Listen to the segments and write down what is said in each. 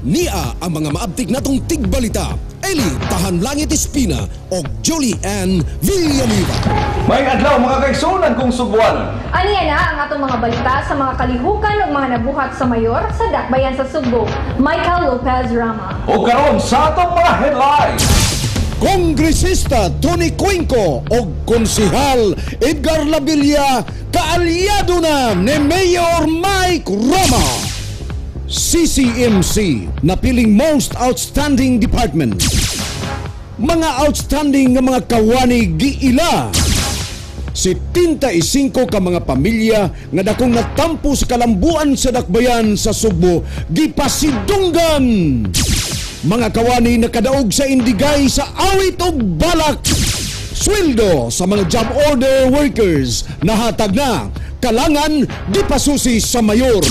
Nia ang mga maabtik natong tigbalita. Eli Tahan Langit Espina o Julie Ann Villanueva. May adlaw mga kaigsunan kong Subuan. Aniya na ang atong mga balita sa mga kalihukan ug mga nabuhat sa mayor sa Dakbayan sa Subo. Michael Lopez Rama. O karon sa atong mga headlines. Kongresista Tony Cuenco o Konsehal Edgar Labilla kaalyado na ni Mayor Mike Rama. CCMC napiling Most Outstanding Department. Mga outstanding nga mga kawani giila. 75 ka mga pamilya nga dakong natampo sa kalambuan sa Dakbayan sa Subo gipasidunggan. Mga kawani na kadaog sa indigay sa awit og balak. Sweldo sa mga job order workers nahatag na. Kalangan gipasusi sa mayor.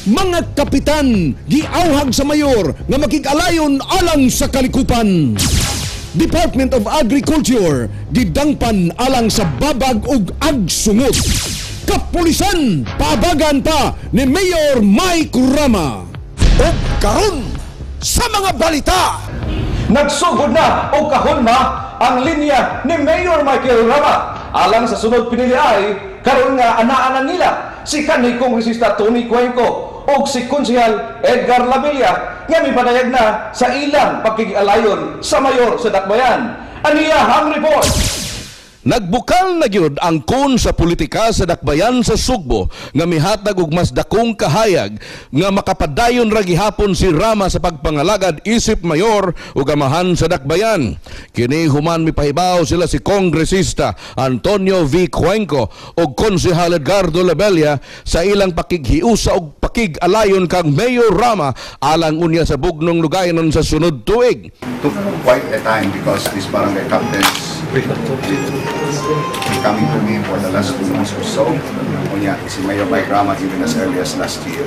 Mga kapitan giawhag sa mayor nga makig-alayon alang sa kalikupan. Department of Agriculture gidangpan alang sa babag ug agsungot. Kapulisan pabagan pa ni Mayor Mike Rama. O karon sa mga balita. Nagsugod na o kahon na ang linya ni Mayor Michael Rama. Alang sa sunod pinili ay karon nga anaan nila si kanhi kongresista Tony Cuenco o si Konsehal Edgar Labilla nga mipadayag na sa ilang pagkikialayon sa mayor sa Dakbayan. Aniya ang report. Nagbukal na gyud ang kun sa politika sa Dakbayan sa Sugbo nga mihatag og mas dakong kahayag nga makapadayon ra gihapon si Rama sa pagpangalagad isip mayor ug amahan sa Dakbayan. Kini human mipahibaw sila si Kongresista Antonio V. Cuenco ug Konsehal Edgardo Labilla sa ilang pakighiusa ug pakig-alayon kang Mayor Rama alang unya sa bugnong lugayanon sa sunod tuig. Took quite a time because these barangay captains coming to me for the last 2 months or so. Unya, si Mayor Mike Rama even as early as last year.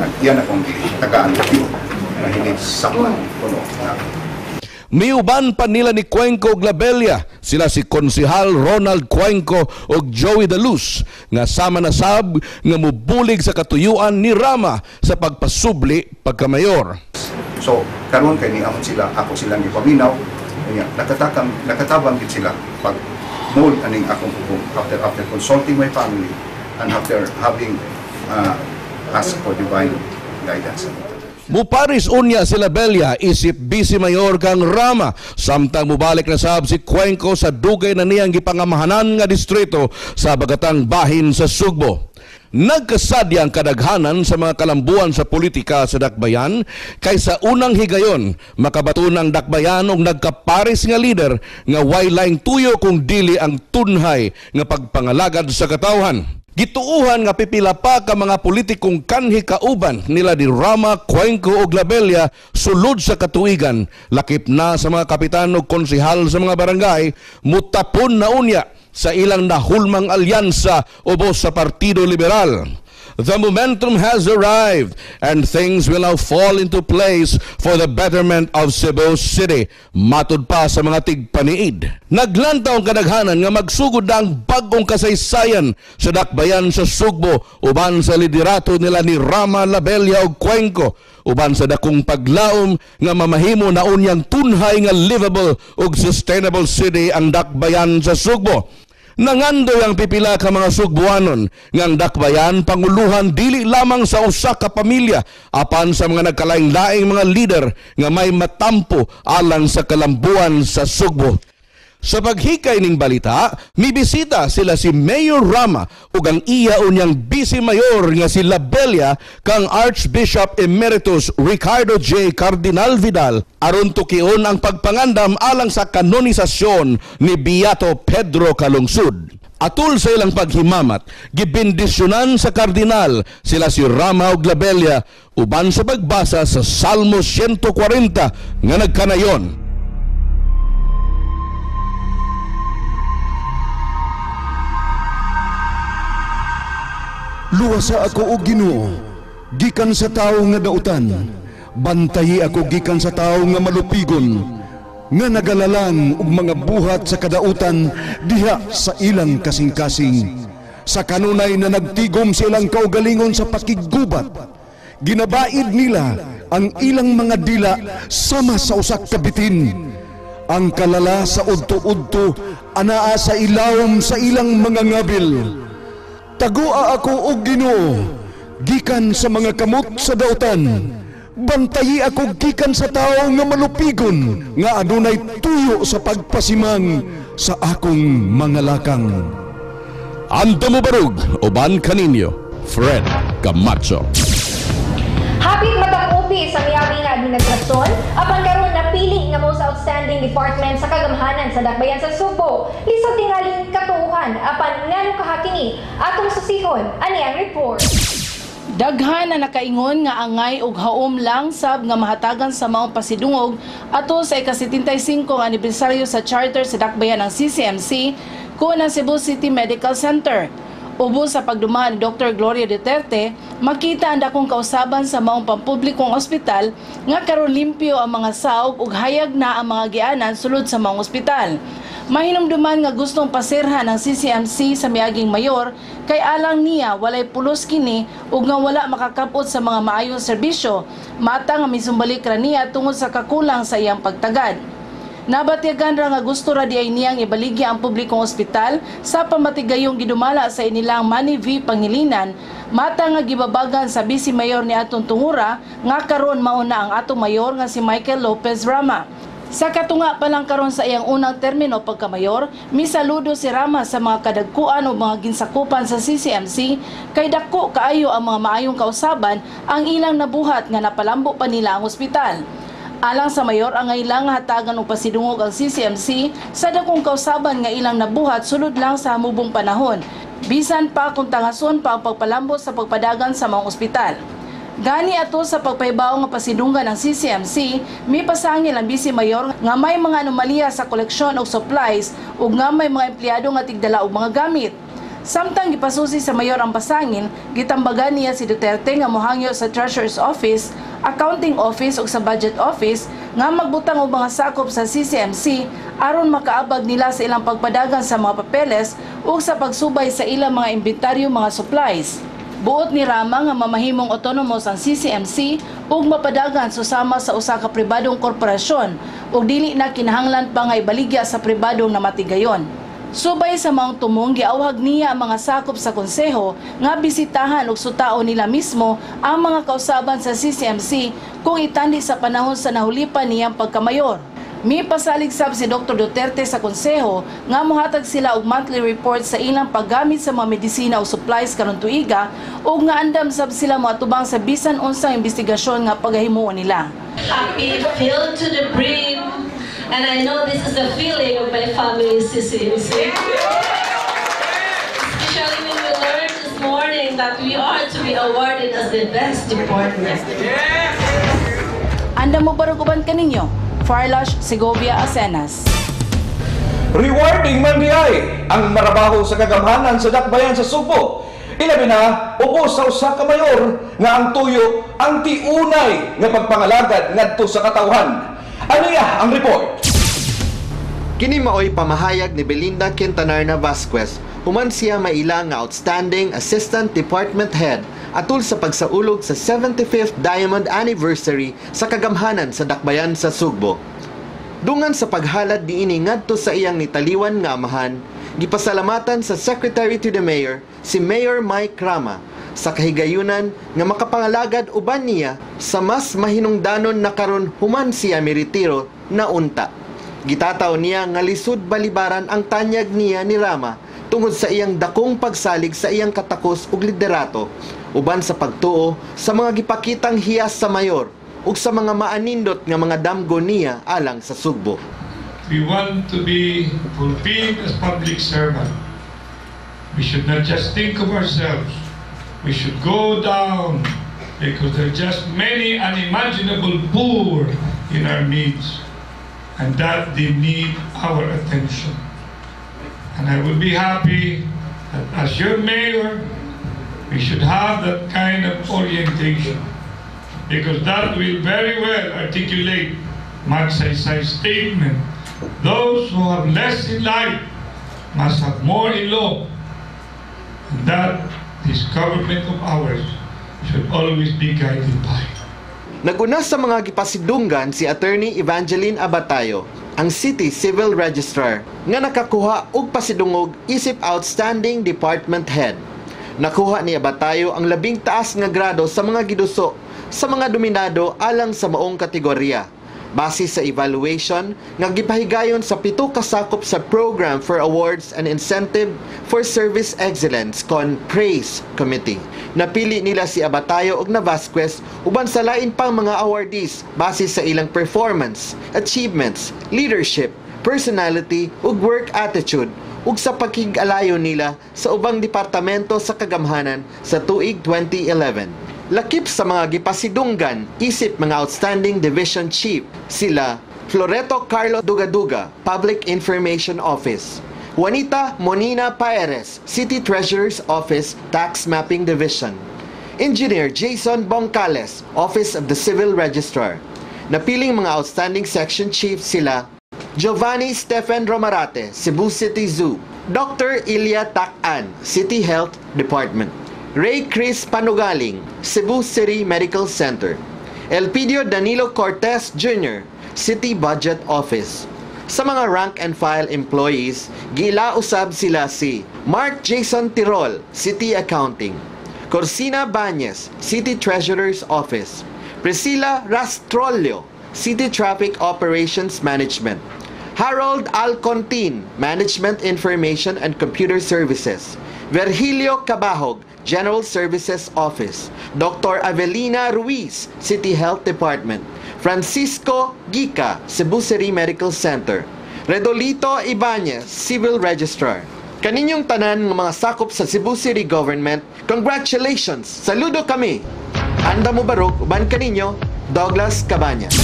At yan akong tagaan ko na he needs someone to know. Miuban pa nila ni Cuenco ug Labilla sila si Konsehal Ronald Cuenco ug Joey Daluz nga sama na sab nga mubulig sa katuyuan ni Rama sa pagpasubli pagkamayor. So, karon kay niamon sila, ako silang gipaminaw. Unya, nakatabang gid sila pag mold aning akong after consulting my family and after having asked for divine guidance. Muparis unya si Labilla isip Vice Mayor kang Rama samtang mubalik na sab si Cuenco sa dugay na niyang gipangamahanan nga distrito sa bagatang bahin sa Sugbo. Nagkasadya ang kadaghanan sa mga kalambuan sa politika sa Dakbayan kaysa unang higayon makabato ng Dakbayan og nagkaparis nga leader nga waylaing tuyo kung dili ang tunhay nga pagpangalagad sa katawhan. Gituuhan nga pipila pa ka mga politikong kanhi kauban nila ni Rama, Cuenco ug Labilla sulod sa katuigan, lakip na sa mga kapitan ug konsehal sa mga barangay, mutapon na unya sa ilang nahulmang alyansa ubos sa Partido Liberal. The momentum has arrived and things will now fall into place for the betterment of Cebu City. Matud pa sa mga tigpaniid. Naglantaw ang kadaghanan nga magsugod na ang bagong kasaysayan sa Dakbayan sa Sugbo uban sa liderato nila ni Rama, Labilla ug Cuenco uban sa dakong paglaom nga mamahimo na unyang tunhay nga livable ug sustainable city ang Dakbayan sa Sugbo. Nangandoy ang pipila ka mga Sugbuanon ngang Dakbayan panguluhan dili lamang sa usa ka pamilya apan sa mga nagkalaing-laing mga leader nga may matampo alang sa kalambuan sa Sugbo. Sa paghikay ning balita, mibisita sila si Mayor Rama ug ang iya unyang Vice Mayor nga si Labilla kang Archbishop Emeritus Ricardo J. Cardinal Vidal aron tukion ang pagpangandam alang sa kanonisasyon ni Beato Pedro Calungsod. Atul sa ilang paghimamat, gibindisyonan sa kardinal sila si Rama ug Labilla uban sa pagbasa sa Salmo 140 nga nagkanayon. Luwasa ako o Ginoo, gikan sa tao nga dautan. Bantayi ako gikan sa tao nga malupigon, nga nagalalang og mga buhat sa kadautan diha sa ilang kasing-kasing. Sa kanunay na nagtigom silang kaugalingon sa pakigubat, ginabaid nila ang ilang mga dila sama sa usak ka bitin. Ang kalala sa udto-udto anaa sa ilawom sa ilang mga ngabil. Tagua ako og Ginoo gikan sa mga kamot sa dautan. Bantayi ako gikan sa tao nga malupigon nga adunay tuyo sa pagpasimang sa akong mga lakang. Ando mo barug, uban kaninyo, Fred Camacho. Hapit matang-upi sa miyagi nga administrasyon, apan karon napili nga most outstanding department sa kagamhanan sa dakbayan sa Subo. Lisod tingaling katuuhan, apan ngano kahakini atong susihon ani ang report. Daghan na nakaingon nga angay ug haom lang sab nga mahatagan sa maong pasidungog ato sa ika-75 anibersaryo sa charter sa dakbayan ng CCMC kun ang Cebu City Medical Center. Ubos sa pagdumaan ni Dr. Gloria Duterte, makita ang dakong kausaban sa maong pampublikong ospital nga karon limpyo ang mga saog ug hayag na ang mga gianan sulod sa maong ospital. Mahinumduman nga gustong pasirhan ng CCMC sa miaging mayor kay alang niya walay pulos kini ug nga wala makakapot sa mga maayong serbisyo, mata nga misumbalik ra niya tungod sa kakulang sa iyang pagtagad. Nabatyagan ra nga gusto ra di ay niyang ibaligya ang publikong ospital sa pamatigayong gidumala sa inilang Manny V. Pangilinan, mata nga gibabagan sa Vice Mayor ni atong tungura nga karon mauna ang atong mayor nga si Michael Lopez Rama. Sa katunga pa lang karon sa iyang unang termino pagkamayor, misaludo si Rama sa mga kadagkuan o mga ginsakupan sa CCMC kay dako kaayo ang mga maayong kausaban ang ilang nabuhat nga napalambo pa nila ang ospital. Alang sa mayor, ang ilang hatagan o pasidungog ang CCMC sa dakong kausaban nga ilang nabuhat sulod lang sa hamubong panahon. Bisan pa kung tangason pa ang pagpalambo sa pagpadagan sa mga ospital. Gani ato sa pagpaybaw nga pasidunggan ng CCMC, may pasangil ang Vice Mayor nga may mga anomalya sa koleksyon og supplies ug nga may mga empleyado nga tigdala og mga gamit. Samtang gipasusi sa mayor ang pasangil, gitambagan niya si Duterte nga mohangyo sa Treasurer's Office, Accounting Office ug sa Budget Office nga magbutang og mga sakop sa CCMC aron makaabag nila sa ilang pagpadagan sa mga papeles ug sa pagsubay sa ilang mga inventaryo mga supplies. Buot ni Rama nga mamahimong autonomous ang CCMC ug mapadagan susama sa usa ka pribadong korporasyon ug dili na kinahanglan pa nga ibaligya sa pribadong namatigayon. Subay sa maong tumong giawhag niya ang mga sakop sa konseho nga bisitahan ug sutao nila mismo ang mga kausaban sa CCMC kung itandi sa panahon sa nahulipan niyang pagkamayor. May pasalig sab si Dr. Duterte sa konseho nga mohatag sila og monthly report sa ilang paggamit sa mga medisina o supplies karon tuiga ug nga andam sab sila moatubang sa bisan unsang investigasyon nga paghimuon nila. Happy, filled to the brim, and I know this is the feeling of my family CCMC. Especially when we learned this morning that we are to be awarded as the best department. Andam mo baruguban kaninyo? Farlash Segovia Asenas. Rewarding man di ay ang marabaho sa kagamhanan sa dakbayan sa Subo. Ilabi na, ubos sa usa ka mayor nga ang tuyo ang tiunay nga pagpangalagad ngadto sa katawhan. Aniya ang report. Kini maoy pamahayag ni Belinda Quintanarna Vasquez, human siya maila nga outstanding assistant department head atul sa pagsaulog sa 75th Diamond Anniversary sa kagamhanan sa dakbayan sa Sugbo. Dungan sa paghalad diini ngadto sa iyang nitaliwan nga amahan, gipasalamatan sa Secretary to the Mayor si Mayor Mike Rama sa kahigayunan nga makapangalagad uban niya sa mas mahinungdanon na karon human siya miretiro na unta. Gitataw niya nga lisod balibaran ang tanyag niya ni Rama tungod sa iyang dakong pagsalig sa iyang katakos ug liderato uban sa pagtuo sa mga gipakitang hiyas sa mayor ug sa mga maanindot nga mga damgo niya alang sa Sugbo. We want to be fulfilled as public servant. We should not just think of ourselves. We should go down because there are just many unimaginable poor in our midst and that they need our attention. And I will be happy that as your mayor, we should have that kind of orientation because that will very well articulate Magsaysay's statement. Those who have less in life must have more in law. And that this government of ours should always be guided by. Naguna sa mga gipasidunggan si Attorney Evangeline Abatayo, ang City Civil Registrar, nga nakakuha og pasidungog isip Outstanding Department Head. Nakuha ni Abatayo ang 10 taas nga grado sa mga giduso sa mga dominado alang sa maong kategorya. Base sa evaluation nga gipahigayon sa 7 kasakop sa Program for Awards and Incentive for Service Excellence kon PRAISE Committee. Napili nila si Abatayo ug Vasquez uban sa lain pang mga awardees base sa ilang performance, achievements, leadership, personality ug work attitude ug sa pakig-alayo nila sa ubang departamento sa kagamhanan sa tuig 2011. Lakip sa mga gipasidunggan isip mga Outstanding Division Chief sila Floreto Carlo Dugaduga, Public Information Office; Juanita Monina Paeres, City Treasurer's Office, Tax Mapping Division; Engineer Jason Boncales, Office of the Civil Registrar. Napiling mga Outstanding Section Chief sila Giovanni Stephen Romarate, Cebu City Zoo; Dr. Ilya Takan, City Health Department; Ray Chris Panugaling, Cebu City Medical Center; Elpidio Danilo Cortez Jr., City Budget Office. Sa mga rank and file employees, gilausab sila si Mark Jason Tirol, City Accounting; Corsina Bañez, City Treasurer's Office; Priscilla Rastrolio, City Traffic Operations Management; Harold Alcontin, Management Information and Computer Services; Virgilio Cabahog, General Services Office; Dr. Avelina Ruiz, City Health Department; Francisco Gica, Cebu City Medical Center; Redolito Ibanez, Civil Registrar. Kaninyong tanan ng mga sakop sa Cebu City Government, congratulations! Saludo kami! Anda mo barok, uban kaninyo, Douglas Cabañas.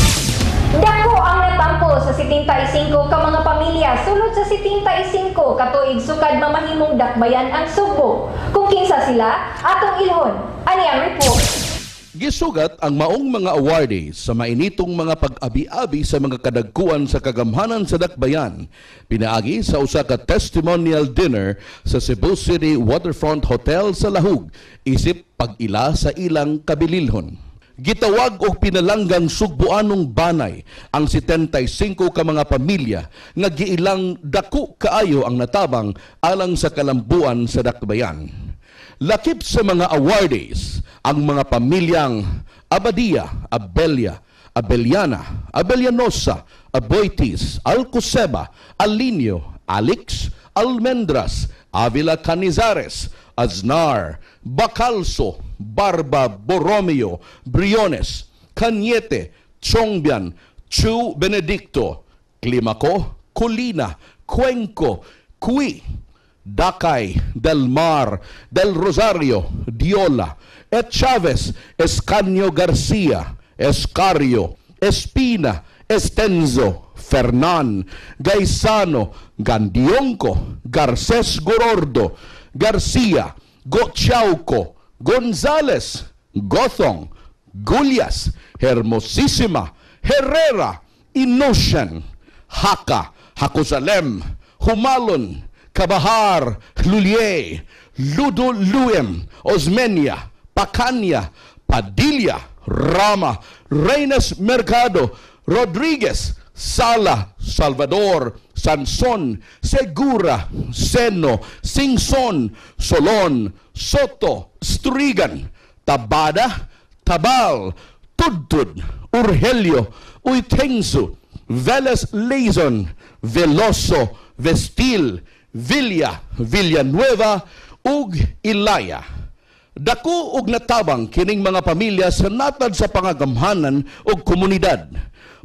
Dako ang natampo sa 75 ka mga pamilya sulod sa 75 katuig sukad mamahimong dakbayan ang Subo. Kung kinsa sila, atong ilhon. Ani ang report. Gisugat ang maong mga awardees sa mainitong mga pag-abi-abi sa mga kadagkuan sa kagamhanan sa dakbayan. Pinaagi sa usa ka testimonial dinner sa Cebu City Waterfront Hotel sa Lahug, isip pag-ila sa ilang kabililhon. Gitawag og pinalanggang sugbuanong banay ang 75 ka mga pamilya nga giilang dako kaayo ang natabang alang sa kalambuan sa dakbayan. Lakip sa mga awardees ang mga pamilyang Abadia, Abelia, Abeliana, Abelianosa, Aboitis, Alcoseba, Alinio, Alix, Almendras, Avila Canizares, Aznar, Bacalso, Barba, Borromeo, Briones, Cañete, Chongbian, Chu Benedicto, Climaco, Colina, Cuenco, Cui, Dakay, Del Mar, Del Rosario, Diola, et Chavez, Escanio Garcia, Escario, Espina, Estenzo, Fernan, Gaisano, Gandionco, Garces Gorordo, Garcia, Gochauco, Gonzales, Gothong, Gulyas, Hermosísima, Herrera, Inosian, Haka, Hakusalem, Humalon, Kabahar, Lulie, Ludo Luem, Osmeña, Pacanya, Padilla, Rama, Reyes Mercado, Rodriguez, Sala, Salvador, Sanson, Segura, Seno, Singson, Solon, Soto, Strigan, Tabada, Tabal, Tudtud, Urgelio, Uitensu, Veles Lazon, Veloso, Vestil, Villa, Villanueva, ug Ilaya. Dako ug natabang kining mga pamilya sa natad sa pangagamhanan ug komunidad,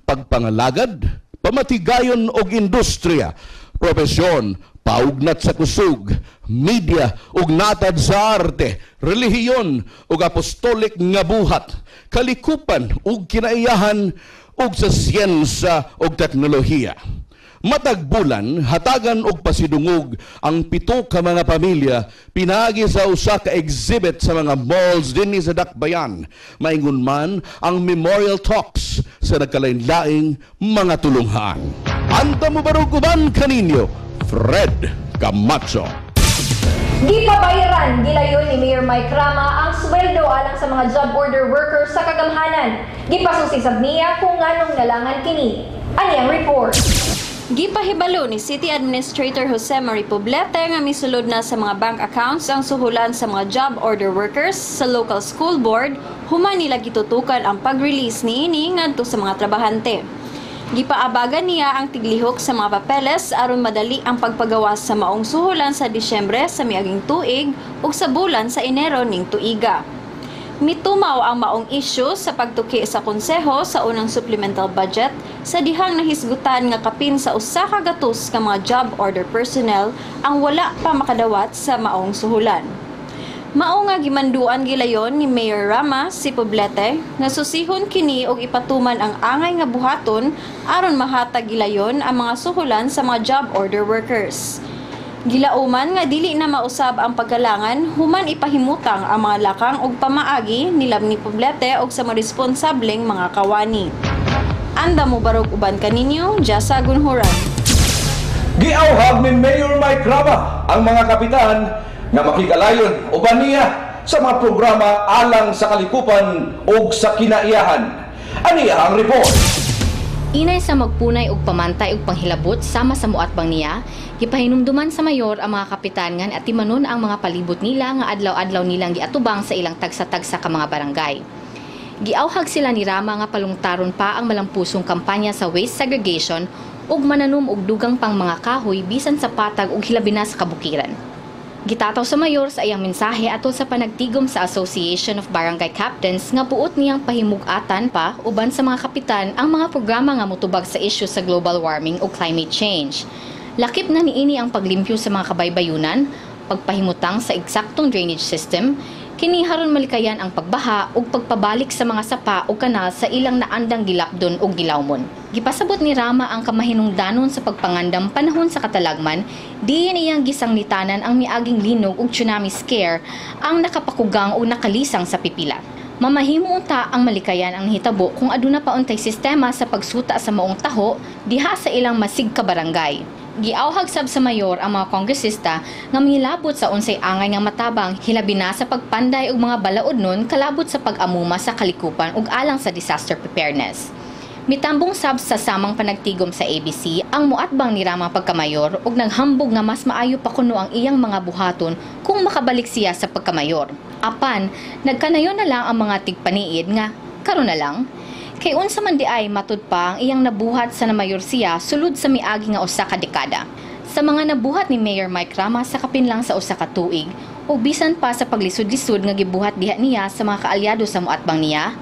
pagpangalagad, pamatigayon og industriya, profesyon, paugnat sa kusog, media ug natad sa arte, relihiyon ug apostolik nga buhat, kalikupan ug kinaiyahan ug sa siyensa ug teknolohiya. Matag bulan, hatagan og pasidungog ang 7 ka mga pamilya pinaagi sa usa ka exhibit sa mga malls dinhi sa dakbayan. Maingon man ang memorial talks sa nagkalain-laing mga tulunghaan. Anta mo baruguban kaninyo, Fred Camacho. Gipabayaran gilayon ni Mayor Mike Rama ang sweldo alang sa mga job order workers sa kagamhanan. Gipasusisab niya kung nganong nalangan kini. Ani ang report. Gipahibalo ni City Administrator Jose Marie Poblete nga misulod na sa mga bank accounts ang suhulan sa mga job order workers sa local school board human nila gitutukan ang pag-release niini ngadto sa mga trabahante. Gipaabagan niya ang tiglihok sa mga papeles aron madali ang pagpagawas sa maong suhulan sa Disyembre sa miaging tuig ug sa bulan sa Enero ning tuiga. Mitumaw ang maong issue sa pagtuki sa konseho sa unang supplemental budget sa dihang nahisgutan nga kapin sa usa ka gatos ka mga job order personnel ang wala pa makadawat sa maong suhulan. Mao nga gimanduan gilayon ni Mayor Rama si Poblete nga susihon kini og ipatuman ang angay nga buhaton aron mahatag gilayon ang mga suhulan sa mga job order workers. Gilauman nga dili na mausab ang pagkalangan human ipahimutang ang mga lakang og pamaagi nilab ni Poblete og sa maresponsableng mga kawani. Anda mo barog uban kaninyo, Jasa Gunhuran. Giawhag ni Mayor Mike Rama ang mga kapitan nga makigalayon uban niya sa mga programa alang sa kalikupan o sa kinaiyahan. Ani ang report. Inay sa magpunay og pamantay og panghilabot sama sa muatbang niya, gipahinumduman sa mayor ang mga kapitan ngan at timanon ang mga palibot nila nga adlaw-adlaw nilang giatubang sa ilang tagsa-tagsa ka mga barangay. Giawhag sila ni Rama nga palungtaron pa ang malampusong kampanya sa waste segregation ug mananom og dugang pang mga kahoy bisan sa patag ug hilabi na sa kabukiran. Gitataw sa mayor sa iyang mensahe atol sa panagtigom sa Association of Barangay Captains nga buot niyang pahimug-atan pa uban sa mga kapitan ang mga programa nga motubag sa issue sa global warming o climate change. Lakip na niini ang paglimpyo sa mga kabaybayunan, pagpahimutang sa eksaktong drainage system, kini haron malikayan ang pagbaha ug pagpabalik sa mga sapa o kanal sa ilang naandang gilapdon o gilawmon. Gipasabot ni Rama ang kamahinungdanon sa pagpangandam panahon sa katalagman, diin iyang gisanglitanan ang miaging linog ug tsunami scare ang nakapakugang o nakalisang sa pipila. Mamahimo unta ang malikayan ang hitabo kung aduna pa untay sistema sa pagsuta sa maong taho diha sa ilang masig ka barangay. Giawhag sab sa mayor ang mga kongresista nga milabot sa unsay angay nga matabang hilabi na sa pagpanday og mga balaodnon kalabot sa pag-amuma sa kalikupan ug alang sa disaster preparedness. Mitambong sab sa samang panagtigom sa ABC ang muatbang ni Rama pagkamayor ug naghambog nga mas maayo pa kuno ang iyang mga buhaton kung makabalik siya sa pagkamayor. Apan, nagkanayon na lang ang mga tigpaniid nga karon na lang. Kay unsa man di ay matud pa ang iyang nabuhat sa namayor siya sulod sa miagi nga usa ka dekada. Sa mga nabuhat ni Mayor Mike Rama sa kapin lang sa usa ka tuig o bisan pa sa paglisod-lisod nga gibuhat diha niya sa mga kaalyado sa muatbang niya,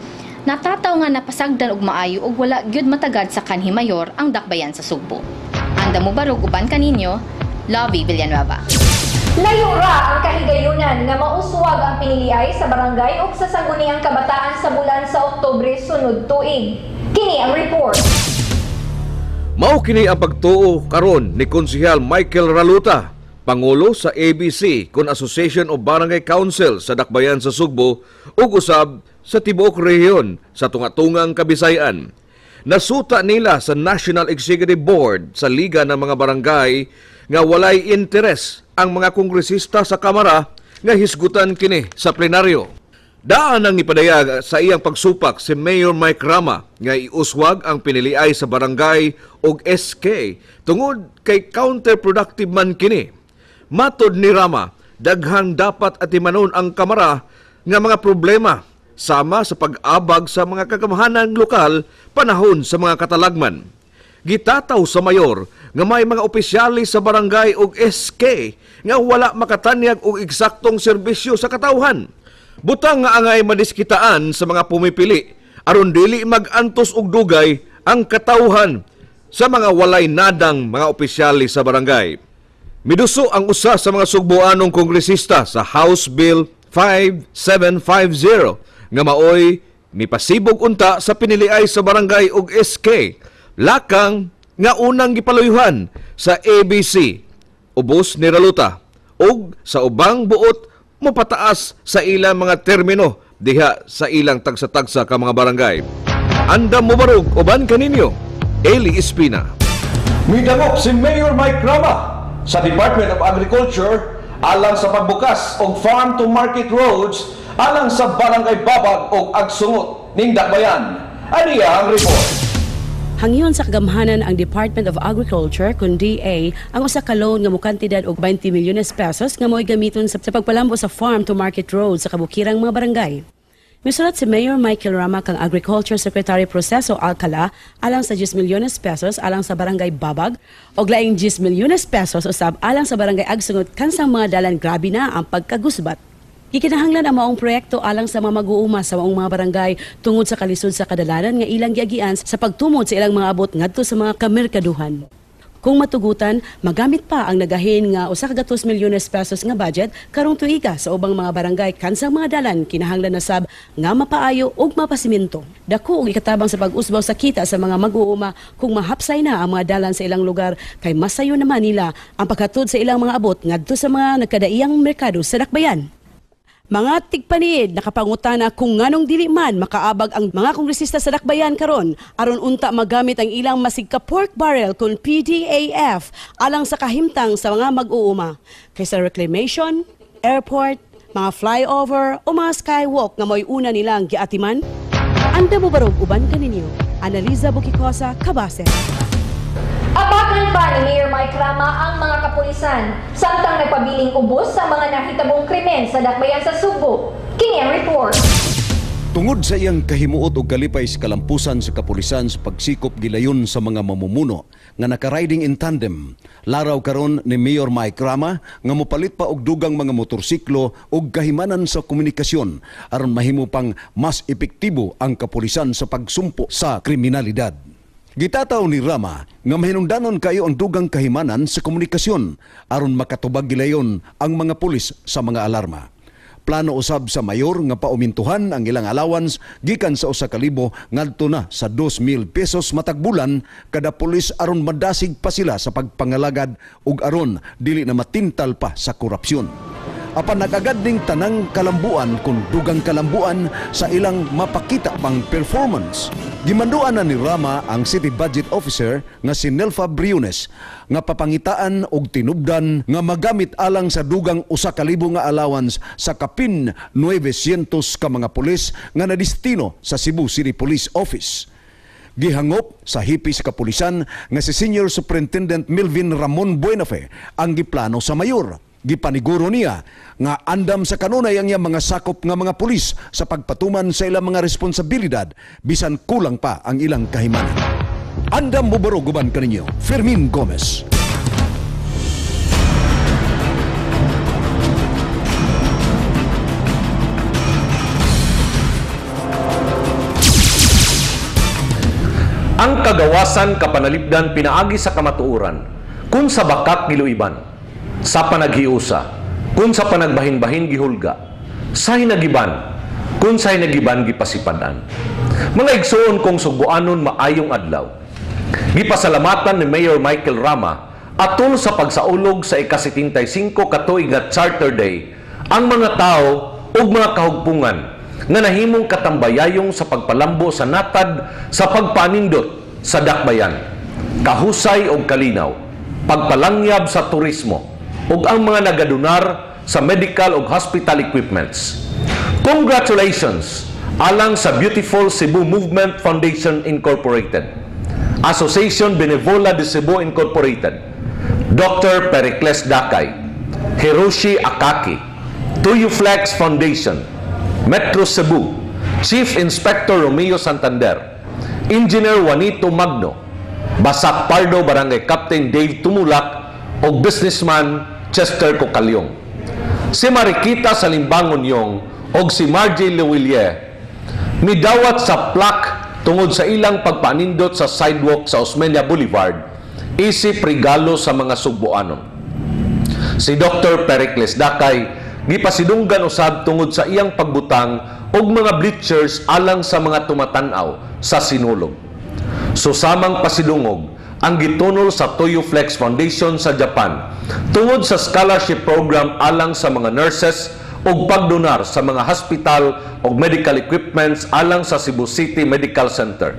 natataw nga napasagdan og maayo ug wala gyud matagad sa kanhi mayor ang dakbayan sa Sugbo. Anda mo barog uban kaninyo, Lovey Villanueva. Layo ra ang kahigayunan nga mauswag ang piniliay sa barangay ug sa sangguniang kabataan sa bulan sa Oktubre sunod tuig. Kini ang report. Mao kini ang pagtuo karon ni Konsehal Michael Raluta, pangulo sa ABC kun Association of Barangay Council sa Dakbayan sa Sugbo ug usab sa tibuok rehiyon sa tunga-tungang Kabisayan. Nasuta nila sa National Executive Board sa Liga ng mga Barangay nga walay interes ang mga kongresista sa Kamara nga hisgutan kini sa plenaryo. Daan ang nipadayag sa iyang pagsupak si Mayor Mike Rama nga iuswag ang piniliay sa barangay og SK tungod kay counterproductive man kini. Matod ni Rama, daghang dapat atimanon ang Kamara nga mga problema sama sa pag-abag sa mga kagamhanan lokal panahon sa mga katalagman. Gitataw sa mayor nga may mga opisyalis sa barangay ug SK nga wala makatanyag og eksaktong serbisyo sa katawhan. Butang nga angay madiskitaan sa mga pumipili aron dili mag-antos og dugay ang katawhan sa mga walay nadang mga opisyalis sa barangay. Miduso ang usa sa mga Sugboanong kongresista sa House Bill 5750 nga maoy mipasibog unta sa piniliay sa barangay ug SK. Lakang nga unang gipaluyuhan sa ABC, ubos ni Raluta, ug sa ubang buot mopataas sa ilang mga termino diha sa ilang tagsa-tagsa ka mga barangay. Anda mo barog uban kaninyo, Eli Espina. Midangop si Mayor Mike Rama sa Department of Agriculture alang sa pagbukas og farm to market roads alang sa barangay Babag og Agsungot ning Dakbayan. Aniya ang report. Hangyon sa kagamhanan ang Department of Agriculture kun DA ang usa ka loan nga mokantidad og 20 milyones pesos nga mo'y gamiton sa pagpalambo sa farm to market road sa kabukirang mga barangay. Misulat si Mayor Michael Rama kang Agriculture Secretary Proceso Alcala alang sa 10 milyones pesos alang sa barangay Babag og laing 10 milyones pesos usab alang sa barangay Agsungot kansang mga dalan grabe na ang pagkagusbat. Gikinahanglan ang maong proyekto alang sa mga mag-uuma sa maong mga barangay tungod sa kalisod sa kadalanan nga ilang giagian sa pagtumod sa ilang mga abot ngadto sa mga kamerkaduhan. Kung matugutan, magamit pa ang nagahin nga usa ka 2 milyones pesos nga budget karong tuiga sa ubang mga barangay kansang mga dalan kinahanglan na sab nga mapaayo ug mapasimento. Dako og ikatabang sa pag-usbaw sa kita sa mga mag-uuma kung mahapsay na ang mga dalan sa ilang lugar kay masayo naman nila ang paghatod sa ilang mga abot ngadto sa mga nagkadaiyang merkado sa Dakbayan. Mga tigpanid nakapangutana kung nganong dili man makaabag ang mga kongresista sa Dakbayan karon aron unta magamit ang ilang masigka pork barrel kun PDAF alang sa kahimtang sa mga mag-uuma kaysa reclamation, airport, mga flyover o mga skywalk nga mo'y una nilang giatiman. Anda mo barog uban kaninyo. Analiza Bukikosa, Kabase. Apakan pa ni Mayor Mike Rama ang mga kapulisan samtang nagpabiling ubos sa mga nahitabong krimen sa Dakbayan sa Subo. Kini ang report. Tungod sa iyang kahimuot og kalipay sa kalampusan sa kapulisan sa pagsikop gilayon sa mga mamumuno nga naka-riding in tandem, laraw karon ni Mayor Mike Rama nga mopalit pa og dugang mga motorsiklo og kahimanan sa komunikasyon aron mahimo pang mas epektibo ang kapulisan sa pagsumpo sa kriminalidad. Gitataw ni Rama nga mahinungdanon kayo ang dugang kahimanan sa komunikasyon aron makatubag gilayon ang mga pulis sa mga alarma. Plano usab sa mayor nga paumintuhan ang ilang allowance gikan sa 1,000 ngadto na sa 2,000 pesos matag bulan kada pulis aron madasig pa sila sa pagpangalagad ug aron dili na matintal pa sa korupsyon. Apan nagagad ning tanang kalambuan kung dugang kalambuan sa ilang mapakita pang performance. Gimanduan na ni Rama ang City Budget Officer nga si Nelfa Briones nga papangitaan og tinubdan nga magamit alang sa dugang 1,000 nga allowance sa kapin 900 ka mga pulis nga nadistino sa Cebu City Police Office. Gihangop sa hipis kapulisan nga si Senior Superintendent Melvin Ramon Buenafe ang giplano sa mayor. Gipaniguro niya nga andam sa kanunay ang iyang mga sakop nga mga pulis sa pagpatuman sa ilang mga responsibilidad bisan kulang pa ang ilang kahimanan. Andam bubaroguban kaninyo, Fermin Gomez. Ang kagawasan kapanalipdan pinaagi sa kamatuuran kun sa bakak giluiban, sa panaghiusa, kun sa panagbahin-bahin gihulga, sa hinagiban, kun sa hinagiban gipasipadan. Mga igsoon kong subuanon maayong adlaw. Gipasalamatan ni Mayor Michael Rama atol sa pagsaulog sa ika-75 katuig nga Charter Day ang mga tao ug mga kahugpungan nga nahimong katambayayong sa pagpalambo sa natad sa pagpanindot sa Dakbayan, kahusay ug kalinaw, pagpalangyab sa turismo ug ang mga nagadonar sa medical ug hospital equipments. Congratulations alang sa Beautiful Cebu Movement Foundation Incorporated, Association Benevola de Cebu Incorporated, Dr. Pericles Dakay, Hiroshi Akaki, Tuyuflex Foundation, Metro Cebu, Chief Inspector Romeo Santander, Engineer Juanito Magno, Basak Pardo Barangay Captain Dave Tumulak o businessman Chester Cocalyong. Si Marikita Salimbangon Yong o si Margie Lewillier midawat sa plaque tungod sa ilang pagpanindot sa sidewalk sa Osmeña Boulevard isip regalo sa mga Sugboanon. Si Dr. Pericles Dakay gipasidunggan usab tungod sa iyang pagbutang og mga bleachers alang sa mga tumatanaw sa sinulog. Susamang pasidungog ang gitunol sa Tuyuflex Foundation sa Japan tungod sa scholarship program alang sa mga nurses ug pagdonar sa mga hospital ug medical equipments alang sa Cebu City Medical Center.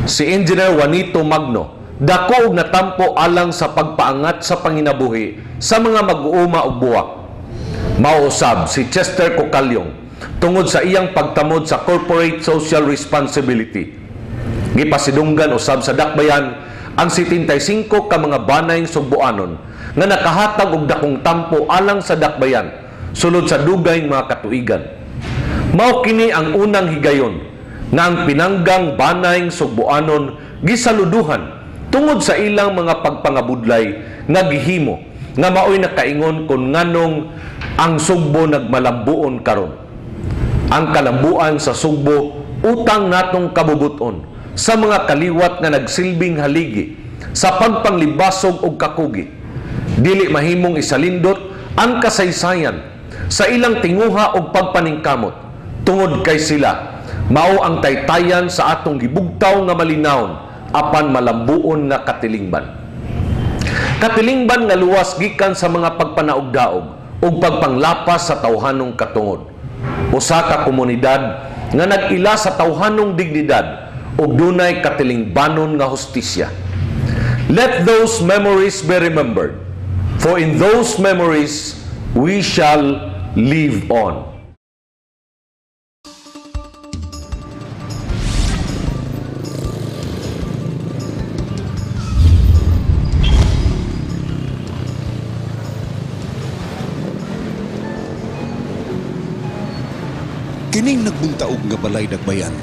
Si Engineer Juanito Magno dako og natampo alang sa pagpaangat sa panginabuhi sa mga mag-uuma og buwak. Mao-usab si Chester Cocalyong tungod sa iyang pagtamod sa corporate social responsibility. Gipasidunggan usab sa dakbayan ang 75 ka mga banayng Sugboanon nga nakahatag og dakong tampo alang sa dakbayan sulod sa dugay mga katuigan. Mao kini ang unang higayon nga ang pinanggang banayng Sugboanon gisaluduhan tungod sa ilang mga pagpangabudlay nga gihimo nga maoy nakaingon kung nganong ang Sugbo nagmalambuon karon. Ang kalambuan sa Sugbo utang natong kabubuton sa mga kaliwat nga nagsilbing haligi sa pagpanglibasog og kakugi. Dili mahimong isalindot ang kasaysayan sa ilang tinguha og pagpaningkamot tungod kay sila mao ang taytayan sa atong gibugtaw nga malinawon apan malambuon nga katilingban. Katilingban nga luwas gikan sa mga pagpanaugdaog ug pagpanglapas sa tawhanong katungod. Usa ka komunidad nga nag-ila sa tawhanong dignidad ug dunay katilingbanon nga hustisya. Let those memories be remembered, for in those memories we shall live on. Kining nagbuntaog nga balay Dakbayan,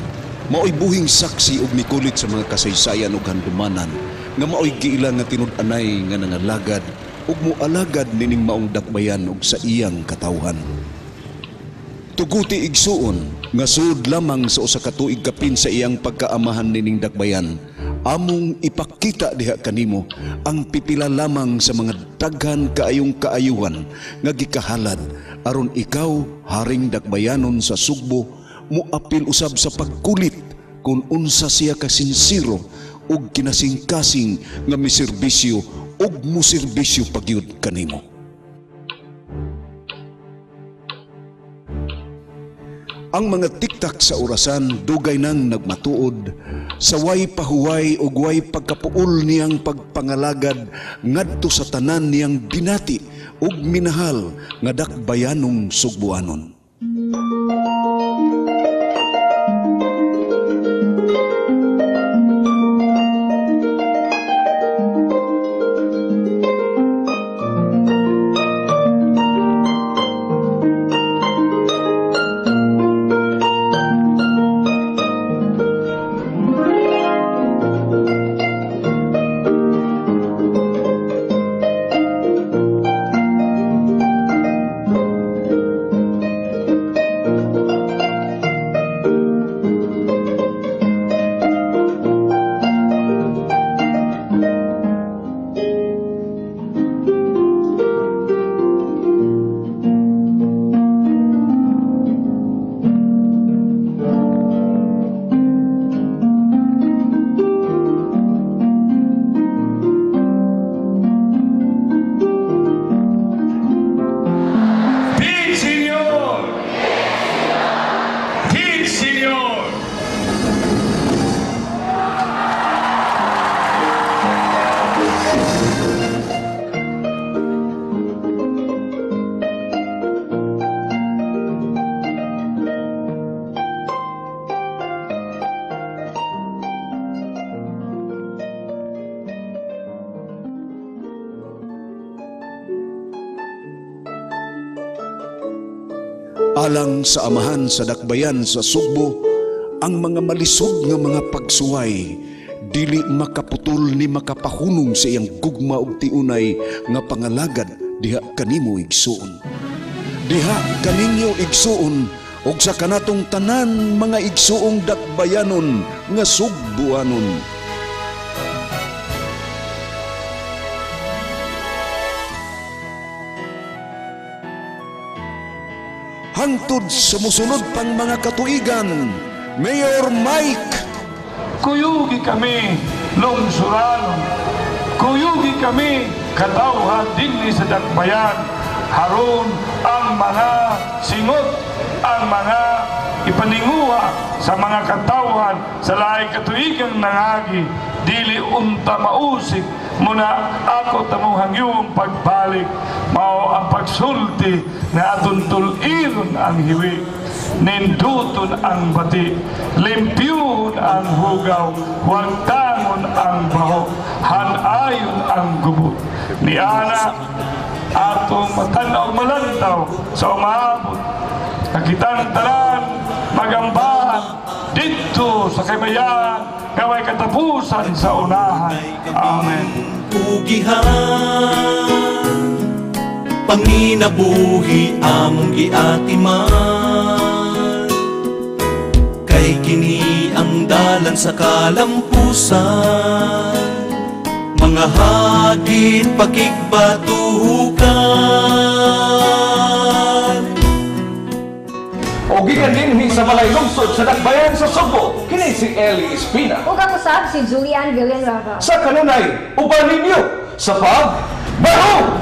maoy buhing saksi ug mikulit sa mga kasaysayan ug handumanan nga maoy giilang nga tinud-anay nga nangalagad ug moalagad nining maong Dakbayan ug sa iyang katawhan. Tuguti igsuon nga sud lamang sa usa ka tuig kapin sa iyang pagkaamahan nining Dakbayan, among ipakita diha kanimo ang pipila lamang sa mga daghan kaayong kaayuhan nga gikahalad aron ikaw haring Dakbayanon sa Sugbo muapil usab sa pagkulit kung unsa siya kasinsiro ug kinasingkasing nga miserbisyo ug muserbisyo pagyud kanimo. Ang mga tiktak sa orasan dugay nang nagmatuod sa way pahuway ug way pagkapuol niyang pagpangalagad ngadto sa tanan niyang binati ug minahal nga Dakbayanong Sugboanon. Alang sa amahan sa Dakbayan sa Sugbo, ang mga malisod nga mga pagsuway dili makaputol ni makapahunong sa iyang gugma ug tiunay nga pangalagad diha kanimo igsuon. Diha kaninyo igsuon ug sa kanatong tanan mga igsuong Dakbayanon nga Sugboanon. Hangtod sa musunod pang mga katuigan, Mayor Mike. Kuyugi kami lungsuranon, kuyugi kami katawhan dinhi sa Dakbayan, haron ang mga singot, ang mga ipaninguha sa mga katawhan sa laing katuigang nangagi, dili unta mausik muna ako tamuhang yung pagbalik, mao ang pagsulti na atong tuliron ang hiwi, ninduton ang bati, limpyun ang hugaw, huwag tangon ang baho, hanayon ang gubot. Ni ana atong matanaw malantaw sa umaabot, nakitang tanan magambahan dito sa kaymayan, gaway katapusan sa unahan. Amen. Ugihan panginabuhi among giatiman, kay kini ang dalan sa kalampusan, mga hagit pakigbatuhukan. O gikan dinhi sa Malay Lungsod sa Dakbayan sa Sugbo, kini si Eli Espina. Ug ang usab si Julian Villanueva. Sa kanunay, uban ninyo sa pag-Baro!